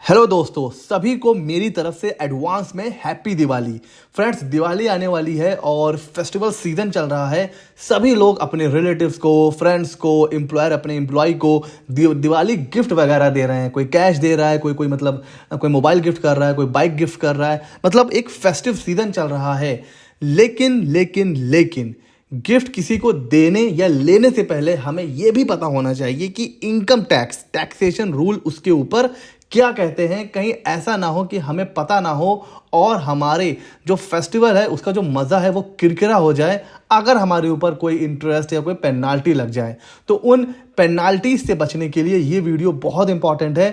Hello दोस्तों, सभी को मेरी तरफ से एडवांस में हैप्पी दिवाली। फ्रेंड्स, दिवाली आने वाली है और फेस्टिवल सीजन चल रहा है। सभी लोग अपने रिलेटिव्स को, फ्रेंड्स को, एम्प्लॉयर अपने एम्प्लॉय को दिवाली गिफ्ट वगैरह दे रहे हैं। कोई कैश दे रहा है, कोई मोबाइल गिफ्ट कर रहा है, कोई बाइक गिफ्ट कर रहा है। मतलब एक फेस्टिव सीजन चल रहा है। लेकिन गिफ्ट किसी को देने या लेने से पहले हमें यह भी पता होना चाहिए कि इनकम टैक्सेशन रूल उसके ऊपर क्या कहते हैं। कहीं ऐसा ना हो कि हमें पता ना हो और हमारे जो फेस्टिवल है उसका जो मज़ा है वो किरकिरा हो जाए अगर हमारे ऊपर कोई इंटरेस्ट या कोई पेनाल्टी लग जाए। तो उन पेनाल्टीज से बचने के लिए ये वीडियो बहुत इंपॉर्टेंट है।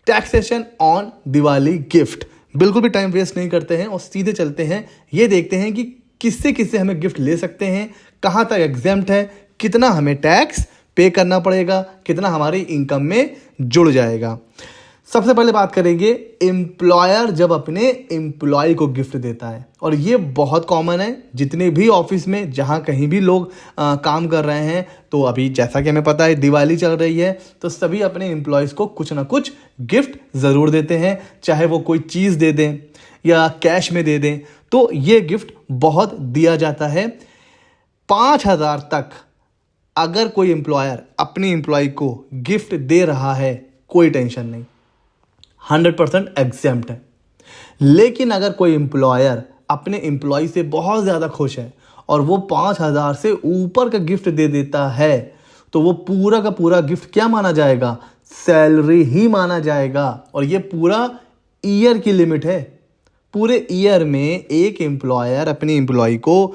Taxation on Diwali gift. बिल्कुल भी टाइम वेस्ट नहीं करते हैं और सीधे चलते हैं। ये देखते हैं कि किससे किससे हमें गिफ्ट ले सकते हैं, कहाँ तक एग्जेम्प्ट है, कितना हमें टैक्स पे करना पड़ेगा, कितना हमारी इनकम में जुड़ जाएगा। सबसे पहले बात करेंगे एम्प्लॉयर जब अपने एम्प्लॉय को गिफ्ट देता है, और ये बहुत कॉमन है जितने भी ऑफिस में जहाँ कहीं भी लोग काम कर रहे हैं। तो अभी जैसा कि हमें पता है दिवाली चल रही है, तो सभी अपने एम्प्लॉयज़ को कुछ ना कुछ गिफ्ट ज़रूर देते हैं, चाहे वो कोई चीज़ दे दें या कैश में दे दें। तो ये गिफ्ट बहुत दिया जाता है। 5,000 तक अगर कोई एम्प्लॉयर अपनी एम्प्लॉय को गिफ्ट दे रहा है, कोई टेंशन नहीं, 100% एग्जेम्प्ट है। लेकिन अगर कोई एम्प्लॉयर अपने एम्प्लॉय से बहुत ज़्यादा खुश है और वो 5,000 से ऊपर का गिफ्ट दे देता है, तो वो पूरा का पूरा गिफ्ट क्या माना जाएगा? सैलरी ही माना जाएगा। और ये पूरा ईयर की लिमिट है। पूरे ईयर में एक एम्प्लॉयर अपने एम्प्लॉय को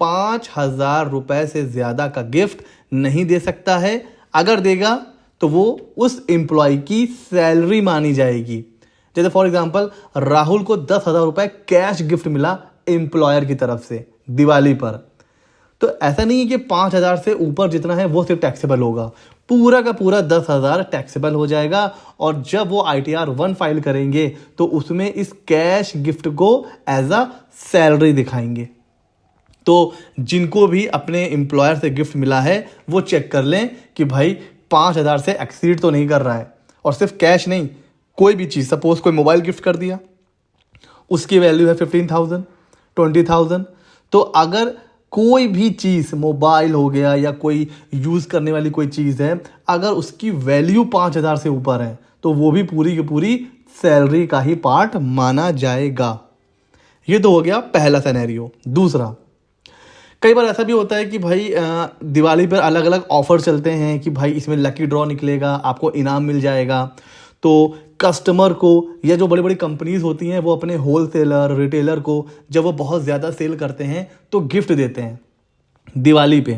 5,000 रुपए से ज़्यादा का गिफ्ट नहीं दे सकता है। अगर देगा तो वो उस एम्प्लॉय की सैलरी मानी जाएगी। जैसे फॉर एग्जांपल राहुल को 10,000 रुपए कैश गिफ्ट मिला एम्प्लॉयर की तरफ से दिवाली पर, तो ऐसा नहीं है कि 5,000 से ऊपर जितना है वो सिर्फ टैक्सेबल होगा। पूरा का पूरा 10,000 टैक्सेबल हो जाएगा। और जब वो ITR 1 फाइल करेंगे तो उसमें इस कैश गिफ्ट को एज अ सैलरी दिखाएंगे। तो जिनको भी अपने एम्प्लॉयर से गिफ्ट मिला है वो चेक कर लें कि भाई 5,000 से एक्सीड तो नहीं कर रहा है। और सिर्फ कैश नहीं, कोई भी चीज़, सपोज कोई मोबाइल गिफ्ट कर दिया, उसकी वैल्यू है 15,000, 20,000। तो अगर कोई भी चीज़, मोबाइल हो गया या कोई यूज़ करने वाली कोई चीज़ है, अगर उसकी वैल्यू 5,000 से ऊपर है तो वो भी पूरी की पूरी सैलरी का ही पार्ट माना जाएगा। ये तो हो गया पहला सिनेरियो। दूसरा, कई बार ऐसा भी होता है कि भाई दिवाली पर अलग अलग ऑफर चलते हैं कि भाई इसमें लकी ड्रॉ निकलेगा, आपको इनाम मिल जाएगा। तो कस्टमर को या जो बड़ी बड़ी कंपनीज होती हैं वो अपने होलसेलर, रिटेलर को जब वो बहुत ज़्यादा सेल करते हैं तो गिफ्ट देते हैं दिवाली पे।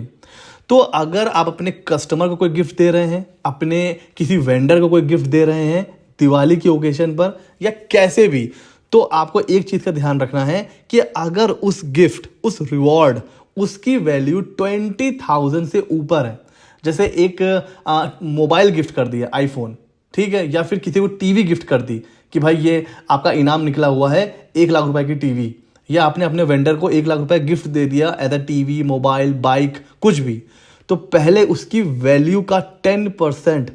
तो अगर आप अपने कस्टमर को कोई गिफ्ट दे रहे हैं, अपने किसी वेंडर को कोई गिफ्ट दे रहे हैं दिवाली की ओकेजन पर या कैसे भी, तो आपको एक चीज़ का ध्यान रखना है कि अगर उस गिफ्ट, उस रिवॉर्ड, उसकी वैल्यू 20,000 से ऊपर है, जैसे एक मोबाइल गिफ्ट कर दिया आईफोन, ठीक है, या फिर किसी को टीवी गिफ्ट कर दी कि भाई ये आपका इनाम निकला हुआ है 1,00,000 रुपए की टीवी, या आपने अपने वेंडर को 1,00,000 रुपए गिफ्ट दे दिया as a TV, mobile, bike, कुछ भी, तो पहले उसकी वैल्यू का 10%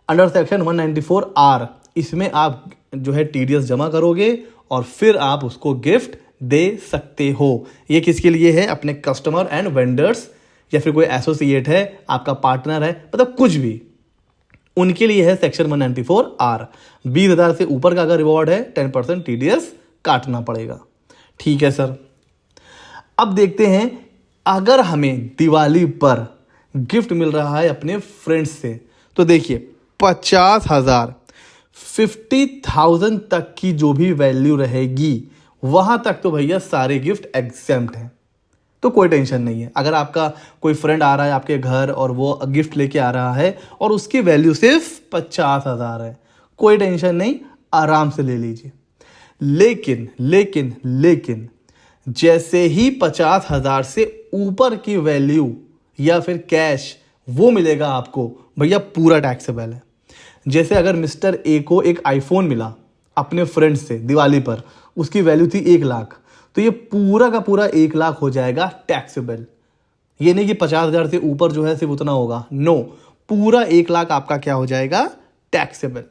अंडर सेक्शन 194R इसमें आप जो है TDS जमा करोगे और फिर आप उसको गिफ्ट दे सकते हो। ये किसके लिए है? अपने कस्टमर एंड वेंडर्स, या फिर कोई एसोसिएट है, आपका पार्टनर है, मतलब कुछ भी, उनके लिए है सेक्शन 194R। 20,000 से ऊपर का अगर रिवॉर्ड है 10% TDS काटना पड़ेगा। ठीक है सर। अब देखते हैं, अगर हमें दिवाली पर गिफ्ट मिल रहा है अपने फ्रेंड्स से, तो देखिए 50,000, 50,000 तक की जो भी वैल्यू रहेगी वहां तक तो भैया सारे गिफ्ट एग्जेम्प्ट हैं, तो कोई टेंशन नहीं है। अगर आपका कोई फ्रेंड आ रहा है आपके घर और वो गिफ्ट लेके आ रहा है और उसकी वैल्यू सिर्फ 50,000 है, कोई टेंशन नहीं, आराम से ले लीजिए। लेकिन जैसे ही 50,000 से ऊपर की वैल्यू या फिर कैश वो मिलेगा आपको, भैया पूरा टैक्सेबल है। जैसे अगर मिस्टर ए को एक आईफोन मिला अपने फ्रेंड से दिवाली पर, उसकी वैल्यू थी 1,00,000, तो ये पूरा का पूरा 1,00,000 हो जाएगा टैक्सेबल। ये नहीं कि 50,000 से ऊपर जो है सिर्फ उतना होगा, नो, पूरा 1,00,000 आपका क्या हो जाएगा? टैक्सेबल।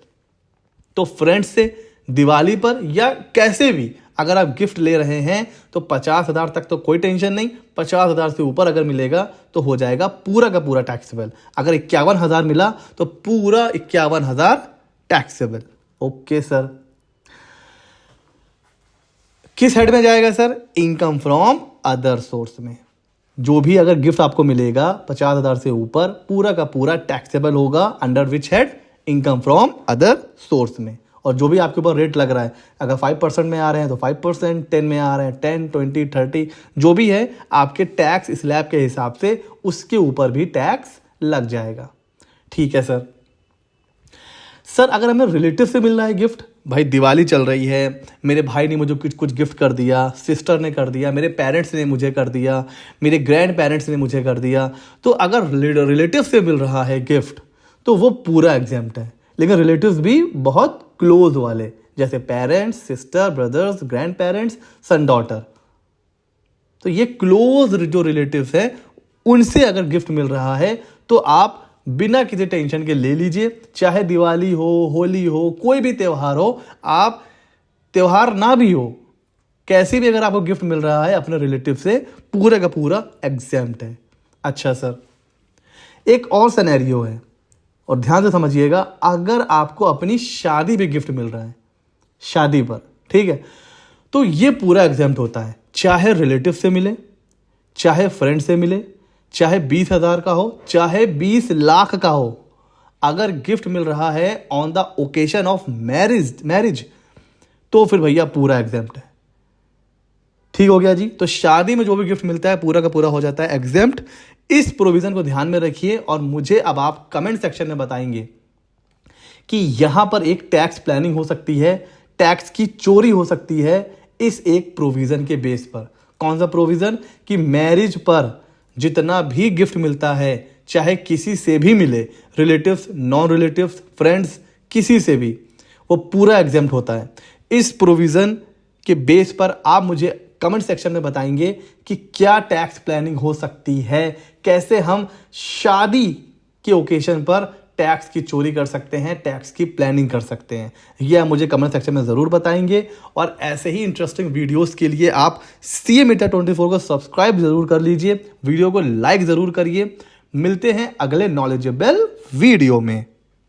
तो फ्रेंड्स से दिवाली पर या कैसे भी अगर आप गिफ्ट ले रहे हैं तो 50,000 तक तो कोई टेंशन नहीं, 50,000 से ऊपर अगर मिलेगा तो हो जाएगा पूरा का पूरा टैक्सेबल। अगर 51,000 मिला तो पूरा 51,000 टैक्सेबल। ओके सर, किस हेड में जाएगा sir? Income from other source में। जो भी अगर गिफ्ट आपको मिलेगा 50,000 से ऊपर पूरा का पूरा टैक्सेबल होगा। Under which head? Income from other source में। और जो भी आपके ऊपर रेट लग रहा है, अगर 5% में आ रहे हैं तो 5%, 10 में आ रहे हैं 10, 20, 30, जो भी है आपके टैक्स स्लैब के हिसाब से उसके ऊपर भी टैक्स लग जाएगा। ठीक है सर। सर अगर हमें रिलेटिव से मिल रहा है गिफ्ट, भाई दिवाली चल रही है, मेरे भाई ने मुझे कुछ गिफ्ट कर दिया, सिस्टर ने कर दिया, मेरे पेरेंट्स ने मुझे कर दिया, मेरे ग्रैंड पेरेंट्स ने मुझे कर दिया, तो अगर रिलेटिव से मिल रहा है गिफ्ट तो वो पूरा एग्जेम्प्ट है। लेकिन रिलेटिव्स भी बहुत क्लोज वाले, जैसे parents, sister, brothers, grand parents, son daughter, तो ये क्लोज जो रिलेटिव्स हैं उनसे अगर गिफ्ट मिल रहा है तो आप बिना किसी टेंशन के ले लीजिए। चाहे दिवाली हो, होली हो, कोई भी त्यौहार हो, आप त्यौहार ना भी हो, कैसे भी अगर आपको गिफ्ट मिल रहा है अपने रिलेटिव से, पूरा का पूरा एग्जेम्प्ट है। अच्छा सर, एक और सिनेरियो है और ध्यान से समझिएगा। अगर आपको अपनी शादी पे गिफ्ट मिल रहा है, शादी पर, ठीक है, तो ये पूरा एग्जेम्प्ट होता है। चाहे रिलेटिव से मिले, चाहे फ्रेंड से मिले, चाहे 20,000 का हो, चाहे 20 लाख का हो, अगर गिफ्ट मिल रहा है on the occasion of marriage तो फिर भैया पूरा एग्जेम्प्ट है। ठीक हो गया जी। तो शादी में जो भी गिफ्ट मिलता है पूरा का पूरा हो जाता है एग्जेम्प्ट। इस प्रोविजन को ध्यान में रखिए और मुझे अब आप कमेंट सेक्शन में बताएंगे कि यहां पर एक टैक्स प्लानिंग हो सकती है, टैक्स की चोरी हो सकती है इस एक प्रोविजन के बेस पर। कौन सा प्रोविजन? कि मैरिज पर जितना भी गिफ्ट मिलता है, चाहे किसी से भी मिले, रिलेटिव्स, नॉन रिलेटिव्स, फ्रेंड्स, किसी से भी, वो पूरा एग्जेम्प्ट होता है। इस प्रोविजन के बेस पर आप मुझे कमेंट सेक्शन में बताएंगे कि क्या टैक्स प्लानिंग हो सकती है, कैसे हम शादी के ओकेशन पर टैक्स की चोरी कर सकते हैं, टैक्स की प्लानिंग कर सकते हैं। यह आप मुझे कमेंट सेक्शन में ज़रूर बताएंगे। और ऐसे ही इंटरेस्टिंग वीडियोस के लिए आप CA Media 24 को सब्सक्राइब ज़रूर कर लीजिए, वीडियो को लाइक ज़रूर करिए। मिलते हैं अगले नॉलेजेबल वीडियो में।